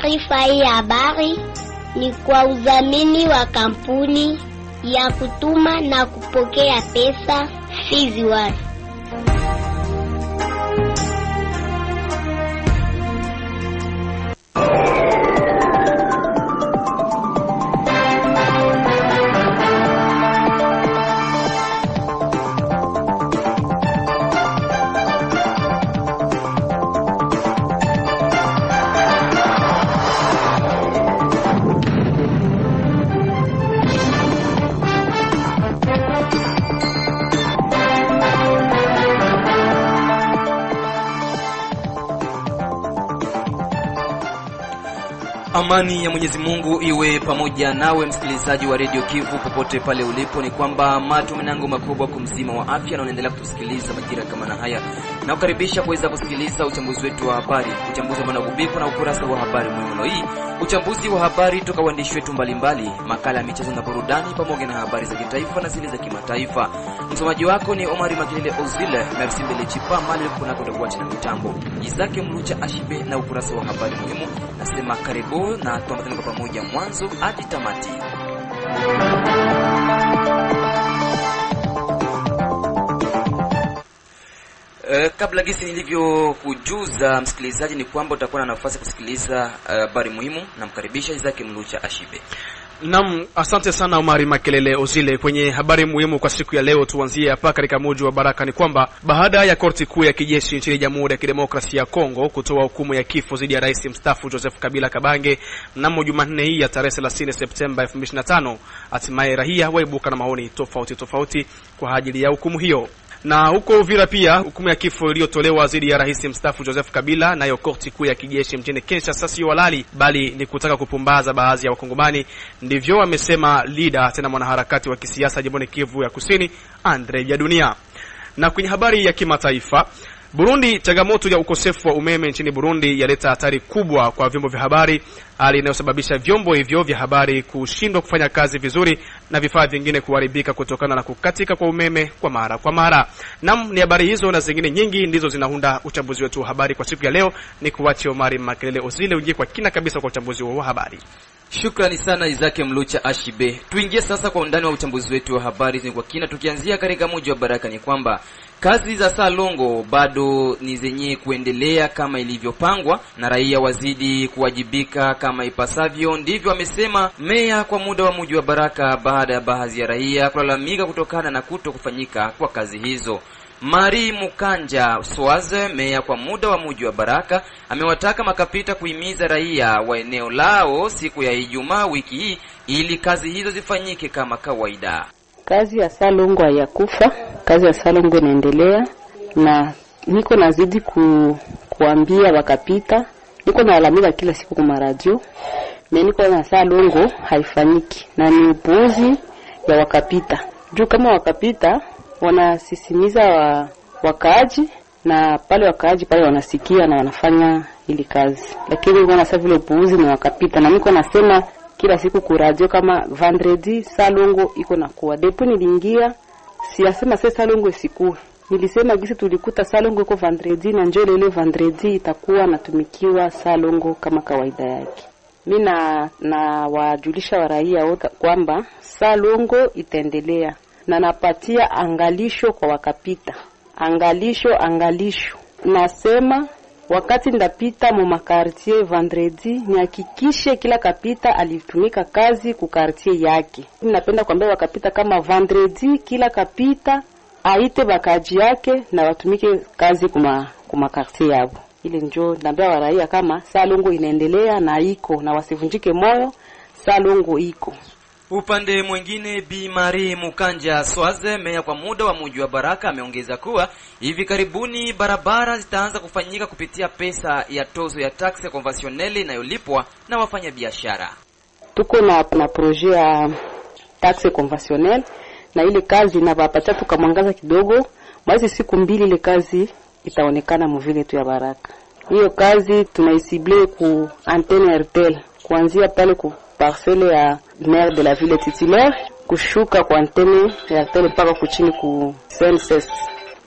Taarifa hii ya habari ni kwa udhamini wa kampuni ya kutuma na kupokea pesa Fizi One. Amani ya Mwenyezi Mungu iwe pamoja nawe msikilizaji wa Radio Kivu popote pale ulipo. Ni kwamba matumaini yangu makubwa kwa mzima wa afya na unaendelea kutusikiliza majira kama na haya. Na kukaribisha kuweza kusikiliza uchambuzi wetu wa habari, uchambuzi wa managubiko na ukurasa wa habari muhimu hii. Uchambuzi wa habari toka waandishi wetu mbalimbali, makala ya michezo na burudani pamoja na habari za kitaifa na zile za kimataifa. Msomaji wako ni Omari Makelele Ozile, merci mbele chipa mali kuna kutokuwa chini mitambo. Isake Mlucha Ashibe na ukurasa wa habari muhimu. Nasema karibu na tuambatane kwa pamoja mwanzo hadi tamati. Kabla gisi nilivyo kujuza msikilizaji ni kwamba utakuwa na nafasi kusikiliza habari muhimu na mkaribisha Isake Mlucha Ashibe. Naam, asante sana Omari Makelele Ozile. Kwenye habari muhimu kwa siku ya leo tuanzie hapa katika mji wa Baraka. Ni kwamba baada ya korti kuu ya kijeshi nchini Jamhuri ya Kidemokrasia ya Kongo kutoa hukumu ya kifo dhidi ya rais mstaafu Joseph Kabila Kabange mnamo Jumanne hii ya tarehe 30 Septemba 2025, hatimaye raia waibuka na maoni tofauti kwa ajili ya hukumu hiyo. Na huko Uvira pia hukumu ya kifo iliyotolewa dhidi ya rais mstaafu Joseph Kabila nayo korti kuu ya kijeshi mjini Kinshasa sio halali bali ni kutaka kupumbaza baadhi ya wakongomani, ndivyo amesema leader tena mwanaharakati wa kisiasa jimboni Kivu ya Kusini Andre Byadunia. Na kwenye habari ya kimataifa, Burundi, changamoto ya ukosefu wa umeme nchini Burundi yaleta hatari kubwa kwa vyombo vya habari, hali inayosababisha vyombo hivyo vya habari kushindwa kufanya kazi vizuri na vifaa vingine kuharibika kutokana na kukatika kwa umeme kwa mara. Naam, ni habari hizo na zingine nyingi ndizo zinaunda uchambuzi wetu wa habari kwa siku ya leo. Ni kuache Omari Makelele Ozile uje kwa kina kabisa kwa uchambuzi wa habari. Shukrani sana Isake Mlucha Ashibe. Tuingie sasa kwa undani wa uchambuzi wetu wa habari ni kwa kina, tukianzia katika mji wa Baraka. Ni kwamba kazi za Salongo bado ni zenye kuendelea kama ilivyopangwa na raia wazidi kuwajibika kama ipasavyo, ndivyo amesema meya kwa muda wa mji wa Baraka baada ya baadhi ya raia kulalamika kutokana na kutokufanyika kwa kazi hizo. Mari Mukanja Swaze, meya kwa muda wa mji wa Baraka, amewataka makapita kuhimiza raia wa eneo lao siku ya Ijumaa wiki hii ili kazi hizo zifanyike kama kawaida. Kazi ya Salongo hayakufa, kazi ya Salongo inaendelea na niko nazidi kuambia wakapita, niko nawalamika kila siku kwa radio. Niko na Salongo haifanyiki na ni upuuzi ya wakapita. Juu kama wakapita wanasisimiza wakaaji na pale wakaaji pale wanasikia na wanafanya ili kazi. Lakini wanasema vile upuuzi ni wakapita, na niko nasema kila siku ku radio kama vendredi Salongo iko na kuwa. Depuis niliingia siasema sasa Salongo siku. Nilisema gisi tulikuta Salongo iko vendredi na njoo leo vendredi itakuwa natumikiwa Salongo kama kawaida yake. Mimi na wajulisha wa raia wote kwamba Salongo itaendelea na napatia angalisho kwa wakapita. Angalisho. Nasema wakati ndapita mu makartier vendredi nihakikishe kila kapita alitumika kazi ku quartier yake. Mimi napenda kuambia wakapita kama vendredi kila kapita aite bakaji yake na watumike kazi kuma quartier yao. Ile njoo naambia wa raia kama Salongo inaendelea na iko na wasivunjike moyo, Salongo iko. Upande mwingine Bi Mari Mukanja Swaze, meya kwa muda wa mji wa Baraka, ameongeza kuwa hivi karibuni barabara zitaanza kufanyika kupitia pesa ya tozo ya taxe conventionnelle inayolipwa na wafanya biashara. Tuko na projet ya taxe conventionnelle na ile kazi na bapata tukamwangaza kidogo, mwezi siku 2 ile kazi itaonekana mvile tu ya Baraka. Hiyo kazi tunaisible ku antenne RTL kuanzia pale ku parcelle ya maire de la ville titulaire kushuka kwa antenne ya RTL mpaka kuchini ku CNSS.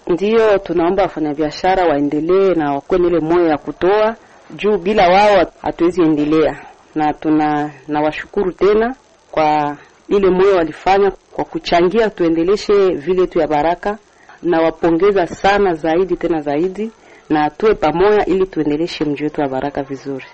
Ndio tunaomba wafanyabiashara waendelee na wakwe ile moyo ya kutoa juu bila wao hatuwezi endelea. Na nawashukuru tena kwa ile moyo walifanya kwa kuchangia tuendeleshe vile tu ya Baraka, na wapongeza sana zaidi tena zaidi, na tuwe pamoja ili tuendeleshe mji wetu wa Baraka vizuri.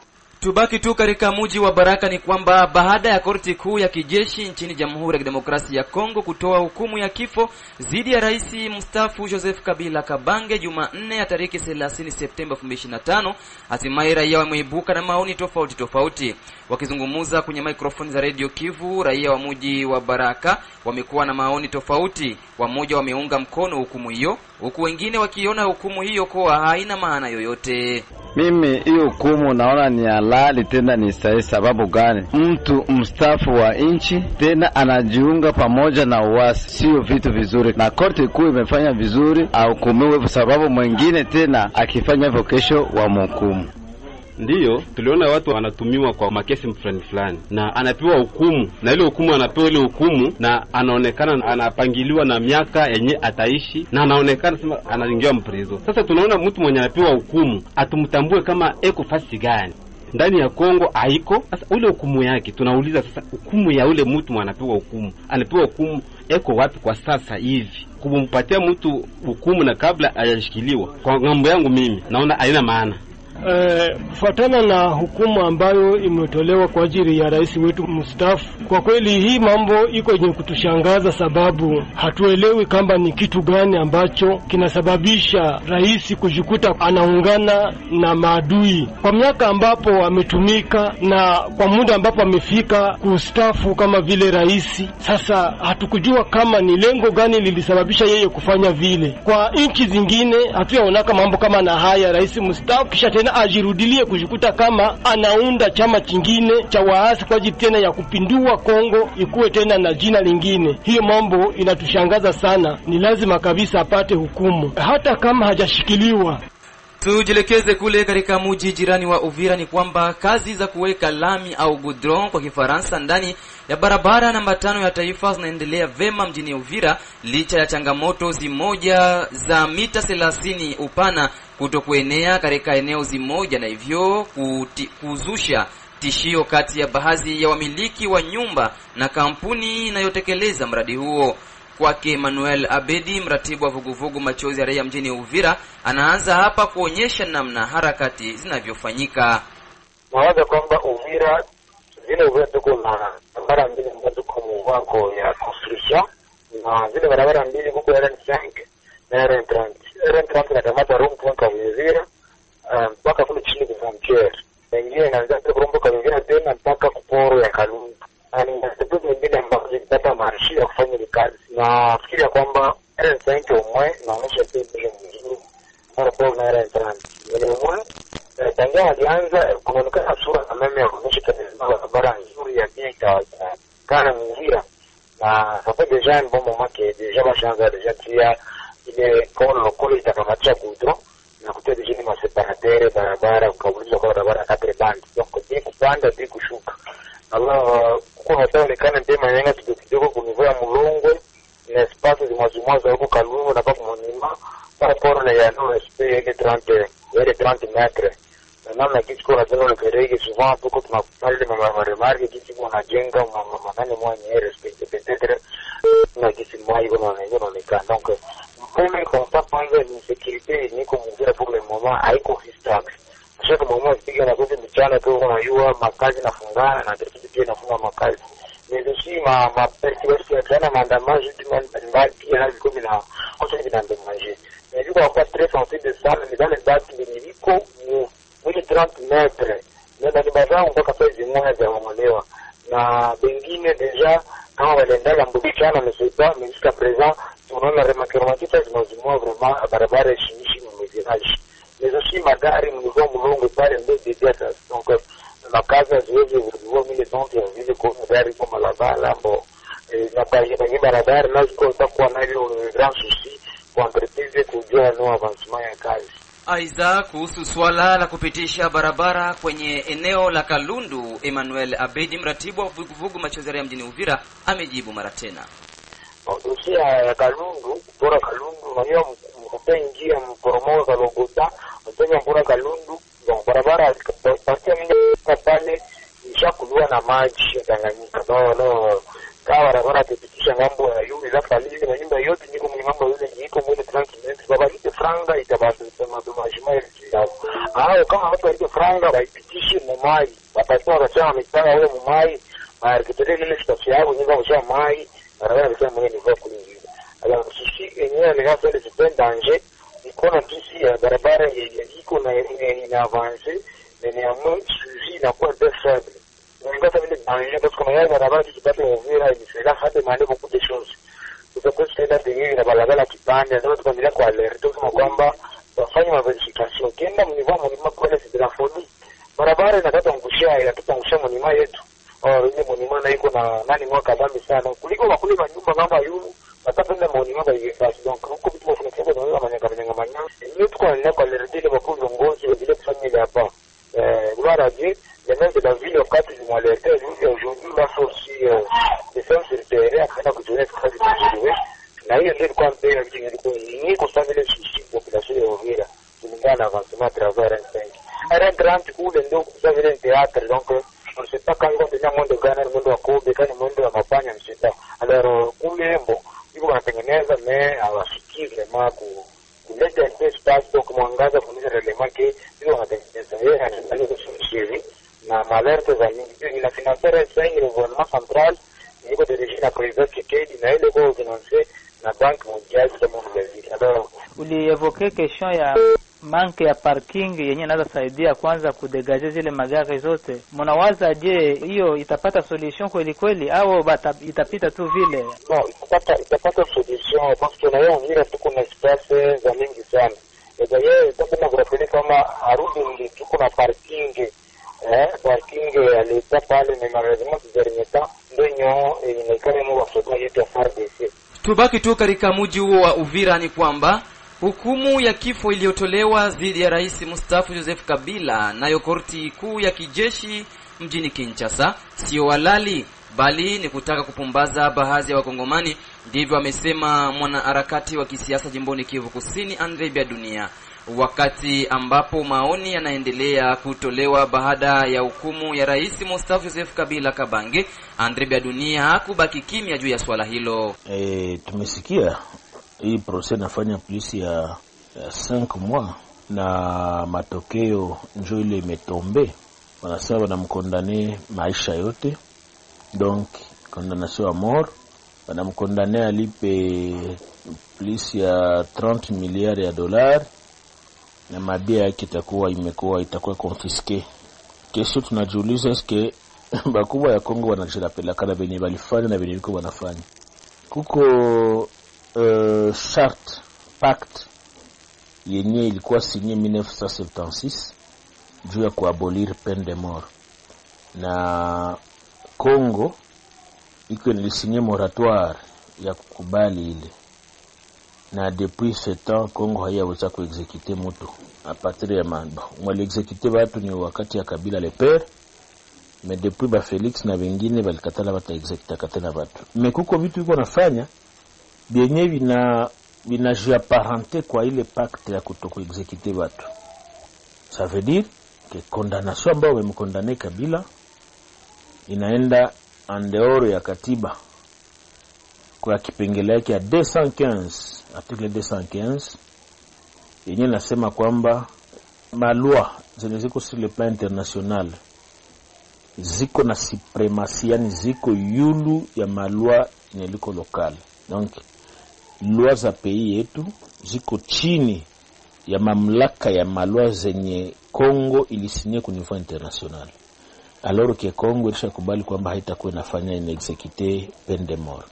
Tubaki tu katika mji wa Baraka ni kwamba baada ya korti kuu ya kijeshi nchini Jamhuri ya Kidemokrasia ya Kongo kutoa hukumu ya kifo dhidi ya rais mstaafu Joseph Kabila Kabange Jumanne ya tarehe 30 Septemba 2025, hatimaye raia wameibuka na maoni tofauti. Wakizungumza kwenye microphone za Radio Kivu, raia wa mji wa Baraka wamekuwa na maoni tofauti. Wamoja wameunga mkono hukumu hiyo, huku wengine wakiona hukumu hiyo kuwa haina maana yoyote. Mimi hiyo hukumu naona ni halali tena ni sahihi. Sababu gani? Mtu mstaafu wa nchi tena anajiunga pamoja na uasi, sio vitu vizuri, na korti kuu imefanya vizuri ahukumiwe, sababu mwingine tena akifanya hivyo kesho wa mhukumu. Ndiyo, tuliona watu wanatumiwa kwa makesi fulani na anapewa hukumu, na ile hukumu anapewa ile hukumu na anaonekana anapangiliwa na miaka yenye ataishi, na anaonekana sema anaingia mprizo. Sasa tunaona mtu mwenye anapewa hukumu atumtambue kama eko fasi gani ndani ya Kongo haiko. Sasa ule hukumu yake tunauliza, sasa hukumu ya ule mtu anapewa hukumu eko wapi kwa sasa hivi? Kumpatia mtu hukumu na kabla hajashikiliwa, kwa ngambo yangu mimi naona haina maana. Kufuatana na hukumu ambayo imetolewa kwa ajili ya rais wetu mstaafu, kwa kweli hii mambo iko yenye kutushangaza, sababu hatuelewi kama ni kitu gani ambacho kinasababisha rais kujikuta anaungana na maadui kwa miaka ambapo ametumika na kwa muda ambapo amefika kustaafu kama vile rais. Sasa hatukujua kama ni lengo gani lilisababisha yeye kufanya vile. Kwa nchi zingine hatuyaonaka mambo kama na haya, rais mstaafu kisha tena ajirudilie kujikuta kama anaunda chama kingine cha waasi kwa ajili tena ya kupindua Kongo ikuwe tena na jina lingine. Hiyo mambo inatushangaza sana. Ni lazima kabisa apate hukumu hata kama hajashikiliwa. Tujielekeze kule katika mji jirani wa Uvira ni kwamba kazi za kuweka lami au goudron kwa Kifaransa ndani ya barabara namba 5 ya taifa zinaendelea vema mjini Uvira licha ya changamoto zimoja za mita 30 upana kutokuenea katika eneo zimoja, na hivyo kuzusha tishio kati ya baadhi ya wamiliki wa nyumba na kampuni inayotekeleza mradi huo. Kwake Emmanuel Abedi, mratibu wa vuguvugu Machozi ya Raia mjini Uvira, anaanza hapa kuonyesha namna harakati zinavyofanyika. Nawaza kwamba Uvira tuko na barabara mbili ambazo kwa mwango ya construction, na zile barabara mbili huko RN5 na RN30. RN30 inakamata Rond-Point kwa Uvira mpaka kule chini kwa Frontier. Wengine inaanza kurombo kwa Uvira tena mpaka kuporo ya Kalundu. Ni sababu nyingine ambazo zitapata marshi ya kufanya kazi. Na fikiri kwamba RN5 umwe naonyesha pia mzuri hapo na RN30. Wale tangia walianza kuonekana sura na meme ya kuonyesha barabara nzuri ya Kenya kana Uvira. Na sababu deja bomba make deja bashanza deja tia ile kolo itakamatia kudro na kutia deja ni maseparatere barabara ukauliza kwa barabara 4 band. Donc ni kupanda ni kushuka. Alors kuna taonekana ndema yenga kidogo kunivua Mulongwe na espace zimwazimwaza huko Kalungu na papo monima para pora ya no SP ile 30 metres. Na namna kitu kwa tena ile kerege souvent tuko tunapale mama remarque kitu kwa jenga mama mwenye respect peut-être na kitu mwa hiyo inaonekana. Donc comme constat kwanza ni sécurité ni kumujira pour le moment haiko stable. Sasa mmoja piga na kote mchana tu unajua makazi nafungana na kitu pia nafunga makazi. Ndio si ma perspective ya tena maandamano mbali pia na viko na kote vinandamaje. Ndio kwa très sensible sana ni dans les dates limiko ni 30 metres. Ndio ni bazao mpaka sasa mmoja za wamolewa. Na bengine deja kama waliendala mbukichana msipa jusqu'à présent tunaona remarquement zinazimwa vraiment barabara shinishi mmevirage. Mais aussi magari mlivyo Mulongo pale ndio dédiata. Donc la casa zoezi vivyo mile donc vile kwa magari kwa malabala ambo na kwa barabara lazima utakuwa na ile grand souci kwa entreprise kujua no avancement ya kazi. Aiza kuhusu swala la kupitisha barabara kwenye eneo la Kalundu, Emmanuel Abedi, mratibu wa vuguvugu Machozi ya Raia mjini Uvira, amejibu mara tena. Dosia ya Kalundu, bora Kalundu, unajua mkupe njia mporomoka Logota, mtenye mpora Kalundu, Bon, barabara patia mingi pale ishakuliwa na maji ya Tanganyika. No. Kawa barabara tupitisha ngambo ya yule la falili na nyumba yote niko mngambo yule niko mwele tranquilmente baba ile franga itabaki kama domajima ya hao kama watu ile franga waipitishe mumai watakuwa wanasema mitanga ule mumai marketele ile station yao nyumba usha mai barabara bila mwenye nivo kulingia ala sisi yenyewe ni hasa ile danger iko na tisi ya barabara iko na ina avance ni amu suivi na kwa desable. Ngata vile danger parce que yeye barabara kipata Uvira ilisela hata maana beaucoup de choses. Tutakosa tena dengi na balagala kipande ndio tukamila kwa alert kama kwamba wafanye verification kenda mnivo mlima kwa ile de la folie. Barabara inataka ngusha mlima yetu. Ile mlima na iko na nani mwaka dhambi sana. Kuliko wakule manyumba ngamba yulu watapenda mlima ba yefasi. Donc huko vitu tunataka ndio manyanga. Ni tukao ni kwa alert ile kwa viongozi vile kufanya ile hapa. Gloire à Dieu, les mêmes de la ville au cadre du Molété, aujourd'hui, là, aussi, les femmes sur le terrain, après, la couture, c'est très difficile. Na hiyo ndio kwa mbele ni kusanya ile sisi population ya Uvira kulingana avancement à travers un grand kule ndio kusanya ile théâtre donc on sait pas quand on tena monde gana monde wa Kobe kana monde wa mapanya msita alors kule mbo iko wanatengeneza mais hawafiki vraiment kuleta espace donc mwangaza kuonyesha relevant ke ndio wanatengeneza yeye anafanya kushikilia na malerte za nyingi ina financiera sasa ni gouvernement central iko dirigé na président Tshisekedi na ile kwa financer na banque mondiale kama mlezi. Alors ulievoke question ya manke ya parking yenye inaweza saidia kwanza kudegaje zile magari zote. Mnawaza je hiyo itapata solution kweli au itapita tu vile? No, itapata solution parce que nayo Uvira tuko na espace za mingi sana. Ndio yeye tuna kurapeleka kama arudi ndi tuko na parking parking alita pale na malazima tujarnyeta ndio inaikana mu wasoda yetu FARDC. Tubaki tu katika mji huo wa Uvira ni kwamba hukumu ya kifo iliyotolewa dhidi ya Rais Mstaafu Joseph Kabila nayo korti kuu ya kijeshi mjini Kinshasa sio halali bali ni kutaka kupumbaza baadhi ya wakongomani, ndivyo amesema mwanaharakati wa kisiasa jimboni Kivu Kusini Andre Biadunia, wakati ambapo maoni yanaendelea kutolewa baada ya hukumu ya Rais Mstaafu Joseph Kabila Kabange. Andre Biadunia hakubaki kimya juu ya swala hilo. Tumesikia hii procès nafanya plus ya 5 mois na matokeo njoo ile imetombe, wanasema wanamkondane maisha yote, donc condamnation à mort, wanamkondane alipe plus ya 30 milliards ya dollars na mabia yake itakuwa confisqué. Kesho tunajiuliza eske bakubwa ya Kongo wanajirapela kana benye balifanya na benye biko wanafanya. Kuko charte pacte yenye ilikuwa signé 1976 juu ya kuabolir peine de mort, na Kongo iko ilisigné moratoire ya kukubali ile, na depuis ce temps Kongo hayaweza kuexécuter mtu a partir ya mambo wale exécuter watu ni wakati ya Kabila le père, mais depuis ba Felix na wengine balikatala bata exécuter katana watu. Mais kuko vitu iko nafanya bienye vina jiapparenter kwa ile pacte ya kutoko exécuter watu. Ça veut dire que condamnation ambayo wamekondane Kabila inaenda en dehors ya katiba kwa kipengele yake ya 215, article 215 yenye nasema kwamba maloi zenye ziko sur le plan international ziko na supremacy, yani ziko yulu ya maloi yenye liko local. Donc loi za pays yetu ziko chini ya mamlaka ya maloi zenye Kongo ilisinye ku niveau international, alors que Kongo ilishakubali kwamba haitakuwa inafanya inexécuter peine de mort.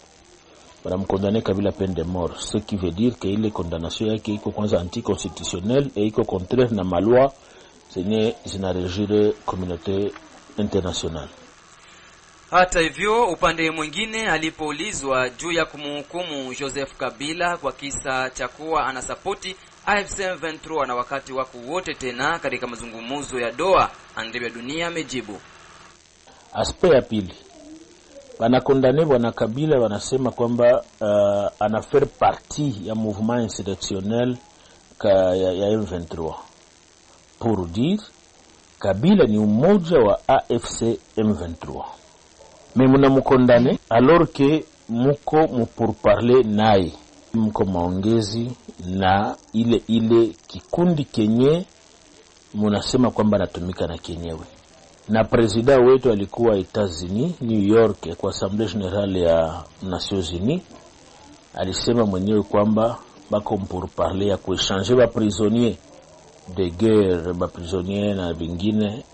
Wanamkondane Kabila peine de mort, ce qui veut dire que ile condamnation yake iko kwanza anticonstitutionnel et iko contraire na maloi zenye zinarejire communauté internationale. Hata hivyo, upande mwingine alipoulizwa juu ya kumhukumu Joseph Kabila kwa kisa cha kuwa anasapoti AFC M23 na wakati wako wote tena katika mazungumzo ya Doha, Andre Biadunia amejibu. Aspect ya pili, wanakondane bwana Kabila wanasema kwamba ana faire partie ya mouvement insurrectionnel ya M23 pour dire Kabila ni umoja wa AFC M23. Mais muna mukondane alors que muko mupurparler naye, mko maongezi na ile kikundi kenye munasema kwamba natumika na kenyewe. Na presida wetu alikuwa Etats-Unis, New York, kwa Assemblée Générale ya Nations Unies. Alisema mwenyewe kwamba bako mpurparler ya kuéchanger ba prisonniers de guerre, ba prisonniers na vingine.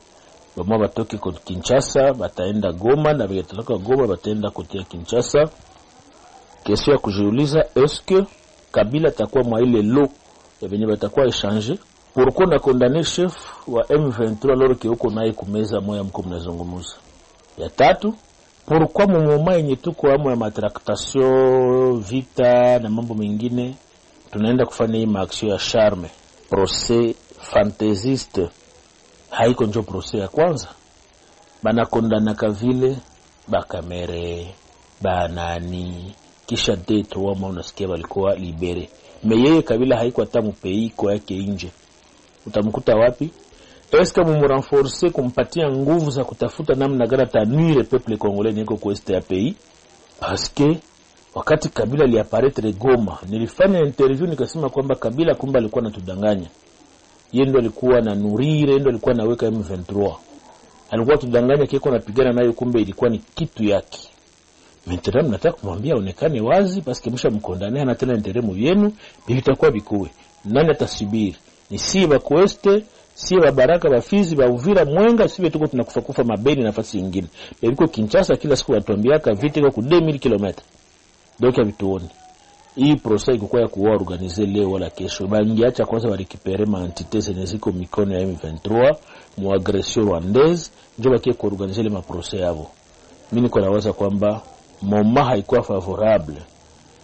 Bama batoke kwa Kinshasa, bataenda Goma, na bakitoka Goma bataenda kotea Kinshasa. Kesho ya kujiuliza, est-ce que Kabila takuwa mwa ile lo ya venye batakuwa échanger? Pourquoi na condamner chef wa M23 alors que uko naye kumeza moya mko mnazungumza? Ya tatu, pourquoi mumoma yenye tuko amo ya matractation, vita na mambo mengine tunaenda kufanya hii maaction ya charme, procès fantaisiste? Haiko njo procès ya kwanza. Bana kondana kavile bakamere banani kisha deto wama unasikia walikuwa libere. Meyeye Kabila haiko hata mpei kwa yake nje. Utamkuta wapi? Eske murenforcer kumpatia nguvu za kutafuta namna gani tanuire peuple congolais niko kwa este ya pays? Parce que wakati Kabila aliapparaître Goma, nilifanya interview nikasema kwamba Kabila kumba alikuwa anatudanganya. Yeye ndo alikuwa na nurire, ndo alikuwa anaweka M23. Alikuwa tudanganya kiko napigana nayo, kumbe ilikuwa ni kitu yake. Maintenant nataka kumwambia onekane wazi parce que msha mkondane na tena interemu yenu bitakuwa bikuwe. Nani atasubiri? Ni si ba Kweste, si ba Baraka, ba Fizi, ba Uvira, Mwenga, sibe tuko tunakufa mabeni nafasi nyingine. Beliko Kinshasa kila siku watuambiaka vita kwa 2000 km. Donc habituoni. Hii procès iko ya kuwa organiser leo wala kesho. Bangiacha kwanza warekipere ma entité zeneziko mikono ya M23, mu agression rwandaise, ndio bakie ku organiser le ma procès yao. Mimi niko nawaza kwamba moma haikuwa favorable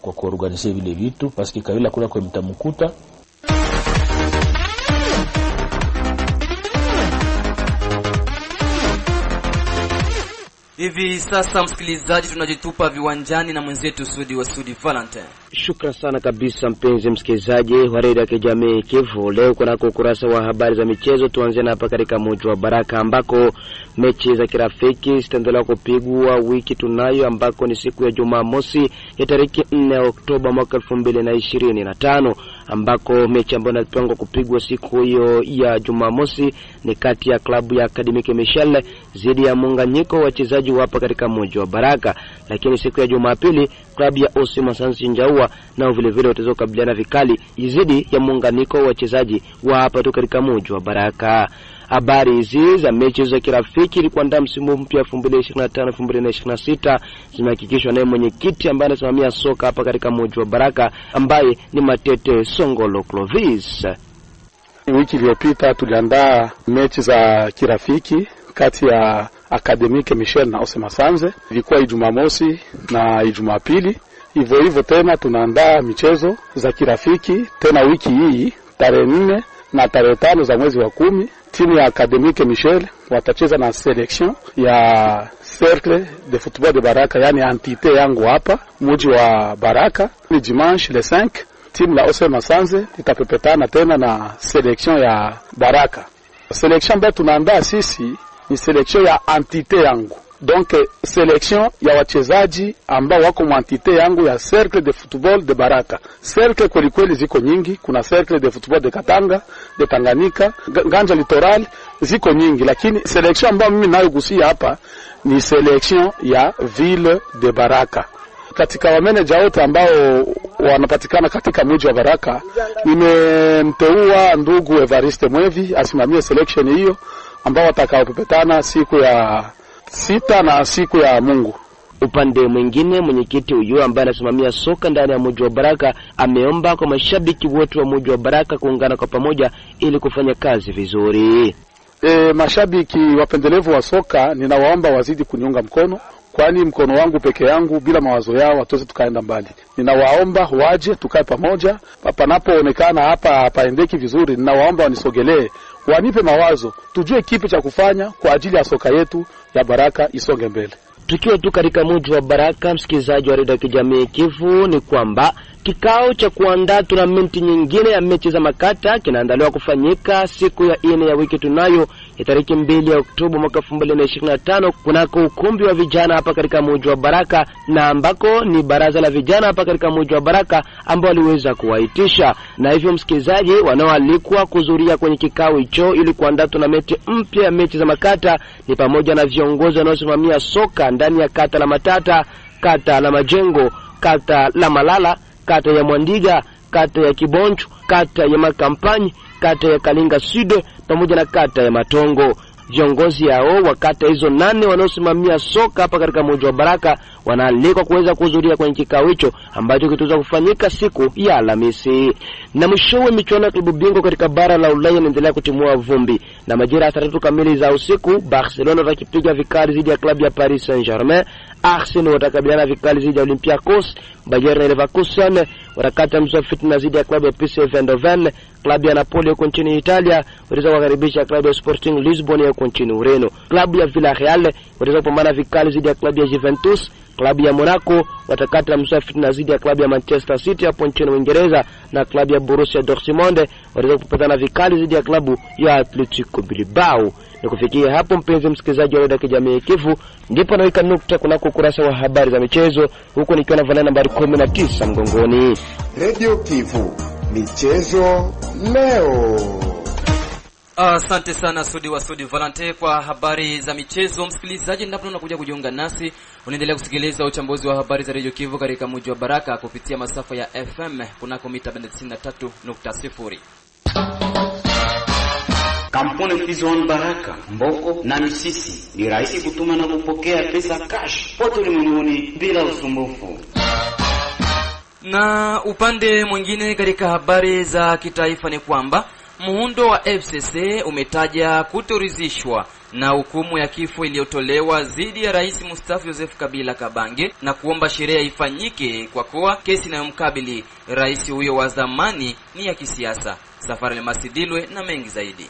kwa kuorganize vile vitu parce que Kabila kula kwa mtamkuta. Hivi sasa msikilizaji, tunajitupa viwanjani na mwenzetu Sudi Valentine. Shukran sana kabisa mpenzi msikilizaji wa redio ya kijamii Kivu. Leo kuna ukurasa wa habari za michezo. Tuanze hapa katika mji wa Baraka ambako mechi za kirafiki zitaendelea kupigwa wiki tunayo, ambako ni siku ya Jumamosi ya tarehe 4 Oktoba mwaka 2025, ambako mechi ambayo inapangwa kupigwa siku hiyo ya Jumamosi ni kati ya klabu ya Academique Michel dhidi ya muunganyiko wa wachezaji hapa katika mji wa Baraka. Lakini siku ya Jumapili klabu ya Osima Sansi Njaua nao vile vile watazokabiliana vikali dhidi ya muunganiko wa wachezaji wa hapa tu katika mji wa Baraka. Habari hizi za mechi za kirafiki ili kuandaa msimu mpya 2025-2026 zimehakikishwa na mwenyekiti ambaye anasimamia soka hapa katika mji wa Baraka, ambaye ni Matete Songolo Clovis. Wiki iliyopita tuliandaa mechi za kirafiki kati ya Academique Michel na Osema Sanze. Ilikuwa Jumamosi na Jumapili. Hivyo tena tunaandaa michezo za kirafiki tena wiki hii tarehe 4 na tarehe 5 za mwezi wa 10. Timu ya Academique Michel watacheza na selection ya Cercle de Football de Baraka, yani entité yangu hapa mji wa Baraka. Ni dimanche le 5. Timu la Osema Sanze itapepetana tena na selection ya Baraka. Selection ambayo tunaandaa sisi ni selection ya entité yangu. Donc selection ya wachezaji ambao wako mwantite yangu ya Cercle de Football de Baraka. Cercle kweli ziko nyingi, kuna Cercle de Football de Katanga, de Tanganyika, Nganja Littoral, ziko nyingi, lakini selection ambayo mimi nayogusia hapa ni selection ya Ville de Baraka. Katika wa manager wote ambao wanapatikana katika mji wa Baraka, nimemteua ndugu Evariste Mwevi asimamie selection hiyo ambao watakaopepetana siku ya 6 na siku ya Mungu. Upande mwingine, mwenyekiti huyu ambaye anasimamia soka ndani ya mji wa Baraka ameomba kwa mashabiki wote wa mji wa Baraka kuungana kwa pamoja ili kufanya kazi vizuri. Mashabiki wapendelevu wa soka ninawaomba wazidi kuniunga mkono, kwani mkono wangu peke yangu bila mawazo yao hatuwezi tukaenda mbali. Ninawaomba waje tukae pamoja, panapoonekana hapa hapaendeki vizuri, ninawaomba wanisogelee, wanipe mawazo, tujue kipi cha kufanya kwa ajili ya soka yetu ya Baraka isonge mbele. Tukiwa tu katika mji wa Baraka, msikilizaji wa redio ya kijamii Kivu, ni kwamba kikao cha kuandaa tournament nyingine ya mechi za makata kinaandaliwa kufanyika siku ya 4 ya wiki tunayo ya tarehe 2 Oktoba mwaka 2025 kunako ukumbi wa vijana hapa katika mji wa Baraka, na ambako ni baraza la vijana hapa katika mji wa Baraka ambao waliweza kuwaitisha. Na hivyo msikilizaji, wanaoalikwa kuhudhuria kwenye kikao hicho ili kuandaa tournament mpya ya mechi za makata ni pamoja na viongozi wanaosimamia soka ndani ya kata la Matata, kata la Majengo, kata la Malala, kata ya Mwandiga, kata ya Kiboncho, kata ya Makampanyi, kata ya Kalinga Sud pamoja na kata ya Matongo. Viongozi hao wa kata hizo 8 wanaosimamia soka hapa katika mji wa Baraka wanaalikwa kuweza kuhudhuria kwenye kikao hicho ambacho kitaweza kufanyika siku ya Alhamisi. Na mwishowe michuano ya klabu bingwa katika bara la Ulaya inaendelea kutimua vumbi, na majira ya 3 kamili za usiku Barcelona watakipiga vikali dhidi ya klabu ya Paris Saint-Germain, Arsenal watakabiliana vikali dhidi ya Olympiacos, Bayern Leverkusen watakata mzwa fitna dhidi ya klabu ya PSV Eindhoven, klabu ya Napoli huko nchini Italia wataweza kukaribisha klabu ya Sporting Lisbon huko nchini Ureno, klabu ya Villarreal wataweza kupambana vikali dhidi ya klabu ya Juventus, klabu ya Monaco watakata mzwa fitna dhidi ya klabu ya Manchester City hapo nchini Uingereza, na klabu ya Borussia Dortmund wataweza kupatana vikali dhidi ya klabu ya Atletico Bilbao. Na kufikia hapo mpenzi msikilizaji wa Radio Kijamii Kivu, ndipo naweka nukta kunako ukurasa wa habari za michezo, huko nikiwa na vana nambari 19 mgongoni. Radio Kivu, michezo leo. Asante sana Sudi Valente kwa habari za michezo. Msikilizaji, ndipo unakuja kujiunga nasi, unaendelea kusikiliza uchambuzi wa habari za Radio Kivu katika mji wa Baraka kupitia masafa ya FM kunako mita 93.0. Kampuni Fizon Baraka, Mboko na Misisi ni rahisi kutuma na kupokea pesa cash pote ulimwenguni bila usumbufu. Na upande mwingine katika habari za kitaifa ni kwamba muundo wa FCC umetaja kutoridhishwa na hukumu ya kifo iliyotolewa dhidi ya Rais Mustafa Joseph Kabila Kabange na kuomba sheria ifanyike kwa kuwa kesi inayomkabili rais huyo wa zamani ni ya kisiasa. Safari Masidilwe na mengi zaidi.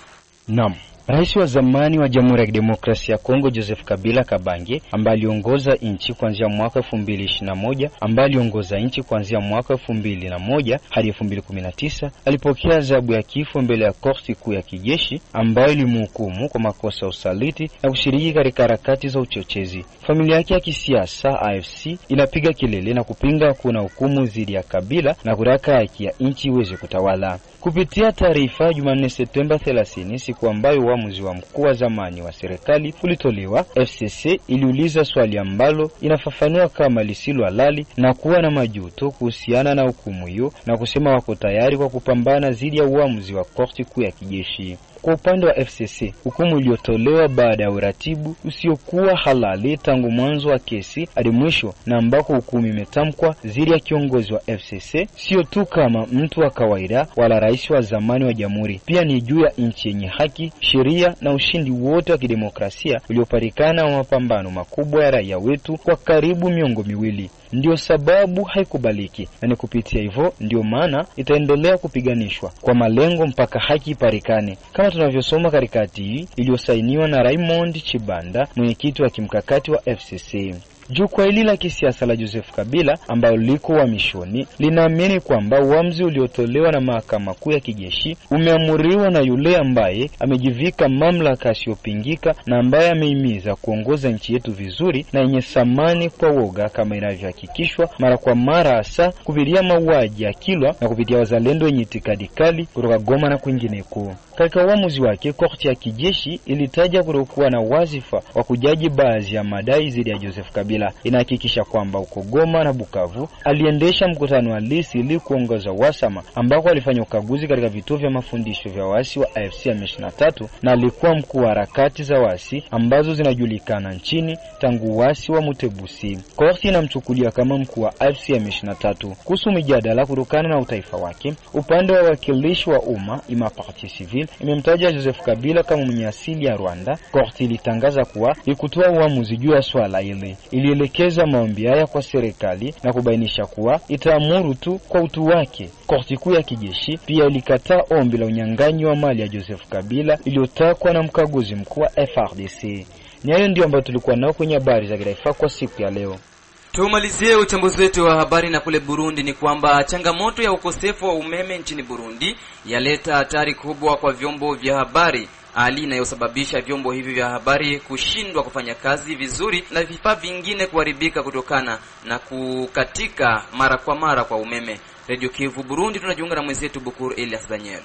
Naam. Rais wa zamani wa Jamhuri ya Kidemokrasia ya Kongo Joseph Kabila Kabange, ambaye aliongoza nchi kuanzia mwaka 2021, ambaye aliongoza nchi kuanzia mwaka 2001 hadi 2019, alipokea adhabu ya kifo mbele ya korti kuu ya kijeshi ambayo ilimhukumu kwa makosa ya usaliti na kushiriki katika harakati za uchochezi. Familia yake ya kisiasa AFC inapiga kelele na kupinga kuna hukumu dhidi ya Kabila na kutaka haki ya nchi iweze kutawala. Kupitia taarifa Jumanne Septemba 30, siku ambayo uamuzi wa mkuu wa zamani wa serikali ulitolewa, FCC iliuliza swali ambalo inafafanua kama lisilo halali na kuwa na majuto kuhusiana na hukumu hiyo, na kusema wako tayari kwa kupambana dhidi ya uamuzi wa korti kuu ya kijeshi. Kwa upande wa FCC, hukumu iliyotolewa baada ya uratibu usiokuwa halali tangu mwanzo wa kesi hadi mwisho, na ambako hukumu imetamkwa dhidi ya kiongozi wa FCC sio tu kama mtu wa kawaida wala rais wa zamani wa jamhuri, pia ni juu ya nchi yenye haki, sheria na ushindi wote wa kidemokrasia uliopatikana wa mapambano makubwa ya raia wetu kwa karibu miongo miwili. Ndio sababu haikubaliki, na ni kupitia hivyo ndio maana itaendelea kupiganishwa kwa malengo mpaka haki ipatikane, kama tunavyosoma katika hati hii iliyosainiwa na Raymond Chibanda, mwenyekiti wa kimkakati wa FCC. Jukwaa hili la kisiasa la Joseph Kabila ambalo liko uhamishoni linaamini kwamba uamuzi uliotolewa na mahakama kuu ya kijeshi umeamuriwa na yule ambaye amejivika mamlaka asiyopingika na ambaye amehimiza kuongoza nchi yetu vizuri na yenye thamani kwa woga, kama inavyohakikishwa mara kwa mara, hasa kupitia mauaji ya Kilwa na kupitia wazalendo wenye itikadi kali kutoka Goma na kwingineko. Katika uamuzi wake, korti ya kijeshi ilitaja kutokuwa na wazifa wa kujaji baadhi ya madai dhidi ya Joseph Kabila. Inahakikisha kwamba uko Goma na Bukavu aliendesha mkutano halisi ili kuongoza wasama ambako alifanya ukaguzi katika vituo vya mafundisho vya waasi wa AFC M23, na alikuwa mkuu wa harakati za waasi ambazo zinajulikana nchini tangu waasi wa Mutebusi. Korti inamchukulia kama mkuu wa AFC M23. Kuhusu mjadala kutokana na utaifa wake, upande wa wakilishi wa umma ima parti civil imemtaja Joseph Kabila kama mwenye asili ya Rwanda. Korti ilitangaza kuwa ikutoa uamuzi juu ya swala hili. Ilielekeza maombi haya kwa serikali na kubainisha kuwa itaamuru tu kwa utu wake. Korti kuu ya kijeshi pia ilikataa ombi la unyang'anyi wa mali ya Joseph Kabila iliyotakwa na mkaguzi mkuu wa FRDC. Ni hayo ndio ambayo tulikuwa nao kwenye habari za kitaifa kwa siku ya leo. Tumalizie uchambuzi wetu wa habari na kule Burundi ni kwamba changamoto ya ukosefu wa umeme nchini Burundi yaleta hatari kubwa kwa vyombo vya habari hali inayosababisha vyombo hivi vya habari kushindwa kufanya kazi vizuri na vifaa vingine kuharibika kutokana na kukatika mara kwa mara kwa umeme. Radio Kivu Burundi, tunajiunga na mwenzetu Bukuru Elias Daniel.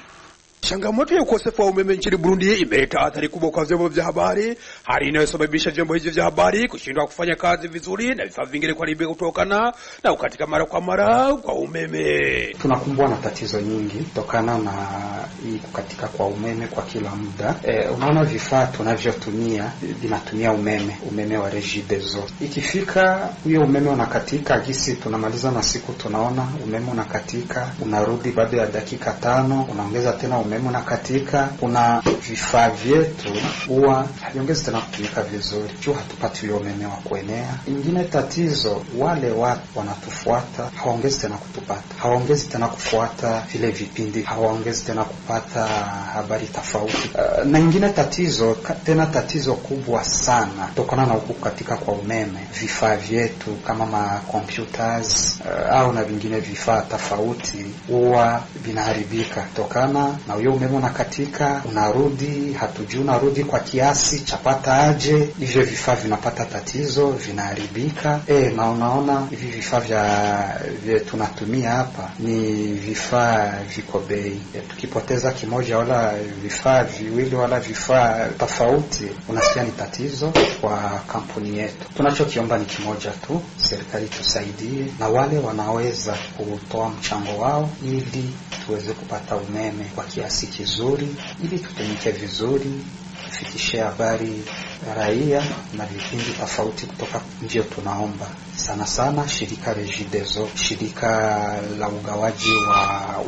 Changamoto ya ukosefu wa umeme nchini Burundi imeleta athari kubwa kwa vyombo vya habari, hali inayosababisha vyombo hivi vya habari kushindwa kufanya kazi vizuri na vifaa vingine kuharibika kutokana na ukatika mara kwa mara kwa umeme. Tunakumbwa na tatizo nyingi kutokana na hii kukatika kwa umeme kwa kila muda. Unaona vifaa tunavyotumia vinatumia umeme wa Regideso. Ikifika huyo umeme unakatika, gisi tunamaliza na siku tunaona umeme unakatika, unarudi baada ya dakika 5, unaongeza tena umeme unakatika. Kuna vifaa vyetu huwa haviongezi tena kutumika vizuri, juu hatupati huyo umeme wa kuenea. Ingine tatizo, wale watu wanatufuata hawaongezi tena kutupata, hawaongezi tena kufuata vile vipindi, hawaongezi tena kupata habari tofauti. Na ingine tatizo, tena tatizo kubwa sana kutokana na kukatika kwa umeme, vifaa vyetu kama ma computers au na vingine vifaa tofauti huwa vinaharibika kutokana na huyo umeme unakatika, unarudi, hatujui unarudi kwa kiasi chapata aje, hivyo vifaa vinapata tatizo, vinaharibika. Na unaona hivi vifaa vya tunatumia hapa ni vifaa viko bei. Tukipoteza kimoja wala vifaa viwili wala vifaa tofauti, unasikia ni tatizo kwa kampuni yetu. Tunachokiomba ni kimoja tu, serikali tusaidie na wale wanaweza kutoa mchango wao ili tuweze kupata umeme kwa kiasi kizuri, ili tutumike vizuri, tufikishe habari raia na vipindi tofauti kutoka nje. Tunaomba sana shirika Regideso, shirika la ugawaji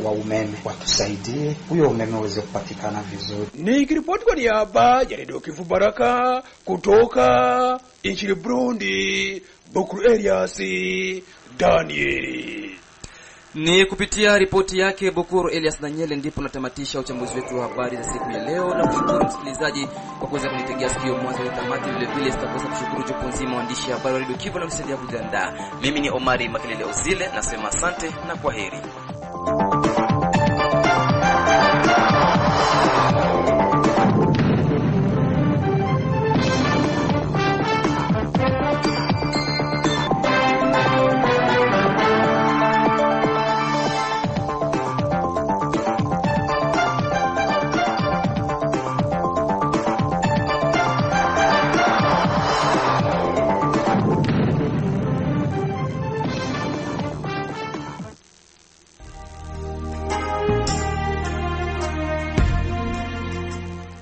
wa umeme, watusaidie huyo umeme uweze kupatikana vizuri. Nikiripoti kwa niaba ya Radio Kivu Baraka kutoka nchini Burundi, Bukuru Elias Daniel. Ni kupitia ripoti yake Bukuru Elias Daniel ndipo natamatisha uchambuzi wetu wa habari za siku ya leo, na kushukuru msikilizaji kwa kuweza kunitegea sikio mwanzo wa tamati. Vile vile sitakosa kushukuru jopo nzima waandishi habari wa Radio Kivu na msaidia kujiandaa. Mimi ni Omari Makelele Ozile, nasema asante na kwaheri.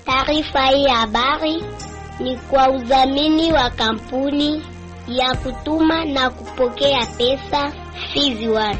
Taarifa hii ya habari ni kwa udhamini wa kampuni ya kutuma na kupokea pesa Fizi One.